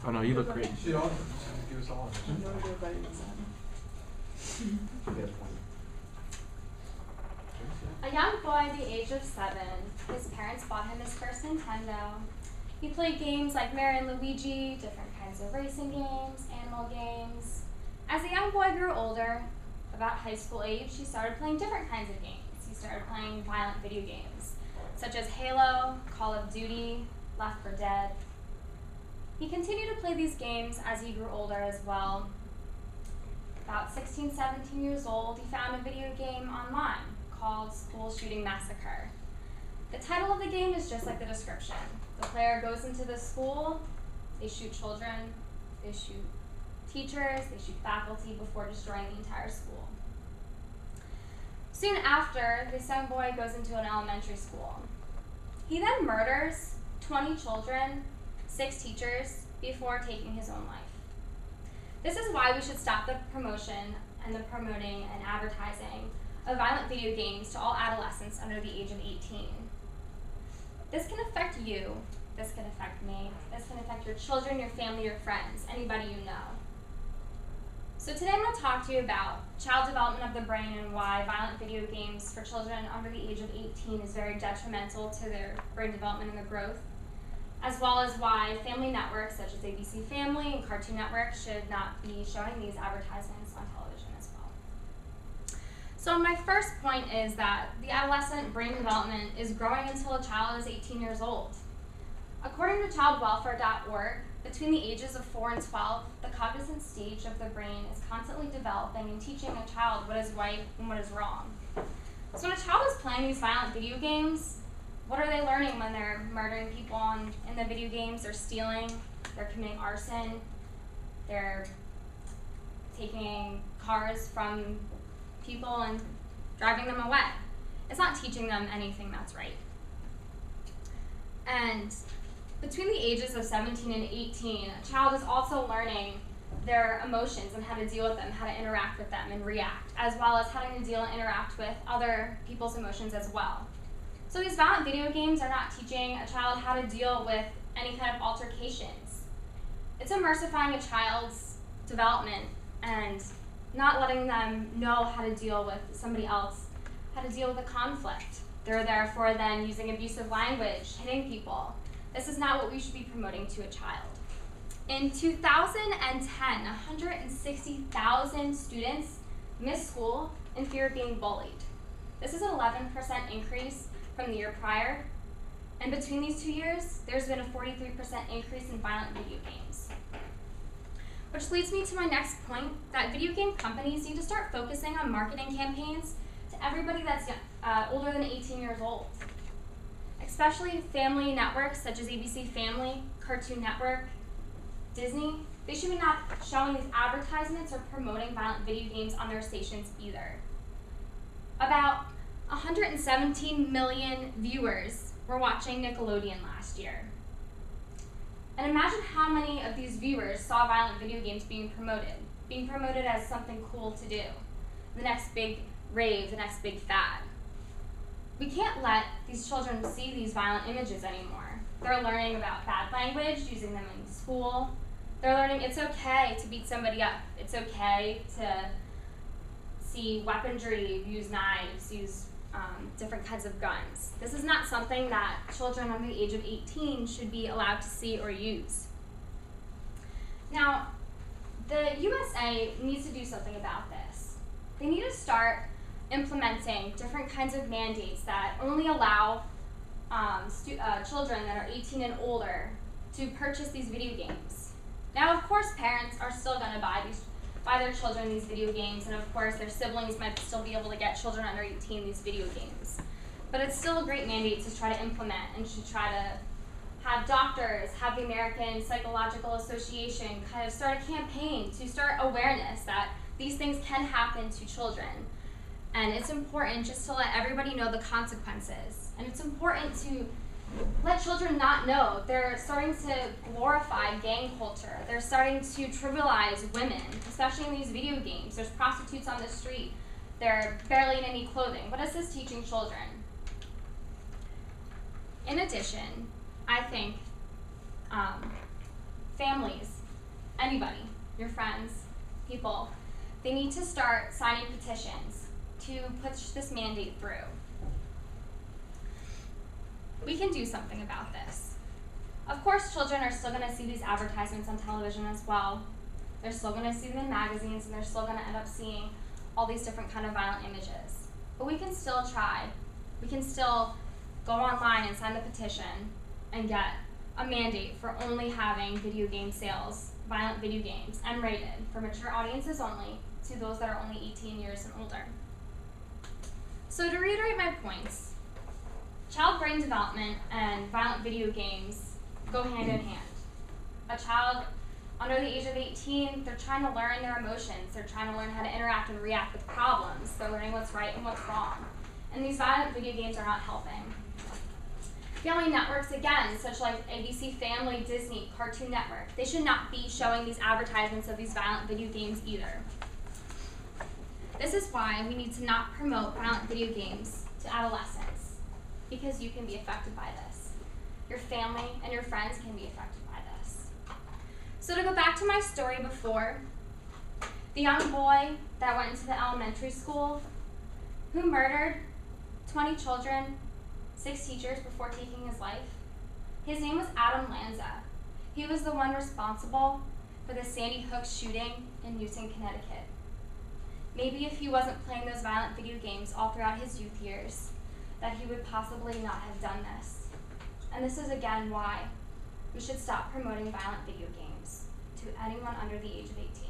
Oh no, you look great. She all give us all. A young boy the age of 7, his parents bought him his first Nintendo. He played games like Mario and Luigi, different kinds of racing games, animal games. As the young boy grew older, about high school age, he started playing different kinds of games. He started playing violent video games, such as Halo, Call of Duty, Left 4 Dead. He continued to play these games as he grew older as well. About 16, 17 years old, he found a video game online called School Shooting Massacre. The title of the game is just like the description. The player goes into the school, they shoot children, they shoot teachers, they shoot faculty before destroying the entire school. Soon after, this young boy goes into an elementary school. He then murders 20 children, 6 teachers, before taking his own life. This is why we should stop the promotion and the promoting and advertising of violent video games to all adolescents under the age of 18. This can affect you, this can affect me, this can affect your children, your family, your friends, anybody you know. So today I'm going to talk to you about child development of the brain and why violent video games for children under the age of 18 is very detrimental to their brain development and their growth, as well as why family networks such as ABC Family and Cartoon Network should not be showing these advertisements on television as well. So my first point is that the adolescent brain development is growing until a child is 18 years old. According to childwelfare.org, between the ages of 4 and 12, the cognizant stage of the brain is constantly developing and teaching a child what is right and what is wrong. So when a child is playing these violent video games, what are they learning when they're murdering people in the video games? They're stealing, they're committing arson, they're taking cars from people and driving them away. It's not teaching them anything that's right. And between the ages of 17 and 18, a child is also learning their emotions and how to deal with them, how to interact with them and react, as well as having to deal and interact with other people's emotions as well. So these violent video games are not teaching a child how to deal with any kind of altercations. It's immersifying a child's development and not letting them know how to deal with somebody else, how to deal with a conflict. They're therefore then using abusive language, hitting people. This is not what we should be promoting to a child. In 2010, 160,000 students missed school in fear of being bullied. This is an 11% increase from the year prior. And between these 2 years, there's been a 43% increase in violent video games. Which leads me to my next point, that video game companies need to start focusing on marketing campaigns to everybody that's older than 18 years old. Especially family networks such as ABC Family, Cartoon Network, Disney. They should be not showing these advertisements or promoting violent video games on their stations either. About 117 million viewers were watching Nickelodeon last year. And imagine how many of these viewers saw violent video games being promoted as something cool to do, the next big rave, the next big fad. We can't let these children see these violent images anymore. They're learning about bad language, using them in school. They're learning it's okay to beat somebody up. It's okay to see weaponry, use knives, use different kinds of guns. This is not something that children under the age of 18 should be allowed to see or use. Now, the USA needs to do something about this. They need to start implementing different kinds of mandates that only allow children that are 18 and older to purchase these video games. Now, of course, parents are still going to buy their children these video games, and of course their siblings might still be able to get children under 18 these video games. But it's still a great mandate to try to implement and to try to have doctors, have the American Psychological Association kind of start a campaign to start awareness that these things can happen to children. And it's important just to let everybody know the consequences. And it's important to let children not know. They're starting to glorify gang culture. They're starting to trivialize women, especially in these video games. There's prostitutes on the street. They're barely in any clothing. What is this teaching children? In addition, I think families anybody, your friends, people, they need to start signing petitions to push this mandate through. We can do something about this. Of course, children are still going to see these advertisements on television as well. They're still going to see them in magazines, and they're still going to end up seeing all these different kind of violent images. But we can still try. We can still go online and sign the petition and get a mandate for only having video game sales, violent video games, M-rated, for mature audiences only, to those that are only 18 years and older. So to reiterate my points, child brain development and violent video games go hand in hand. A child under the age of 18, they're trying to learn their emotions. They're trying to learn how to interact and react with problems. They're learning what's right and what's wrong. And these violent video games are not helping. Family networks, again, such like ABC Family, Disney, Cartoon Network, they should not be showing these advertisements of these violent video games either. This is why we need to not promote violent video games to adolescents, because you can be affected by this. Your family and your friends can be affected by this. So to go back to my story before, the young boy that went into the elementary school who murdered 20 children, 6 teachers before taking his life, his name was Adam Lanza. He was the one responsible for the Sandy Hook shooting in Newton, Connecticut. Maybe if he wasn't playing those violent video games all throughout his youth years, that he would possibly not have done this. And this is again why we should stop promoting violent video games to anyone under the age of 18.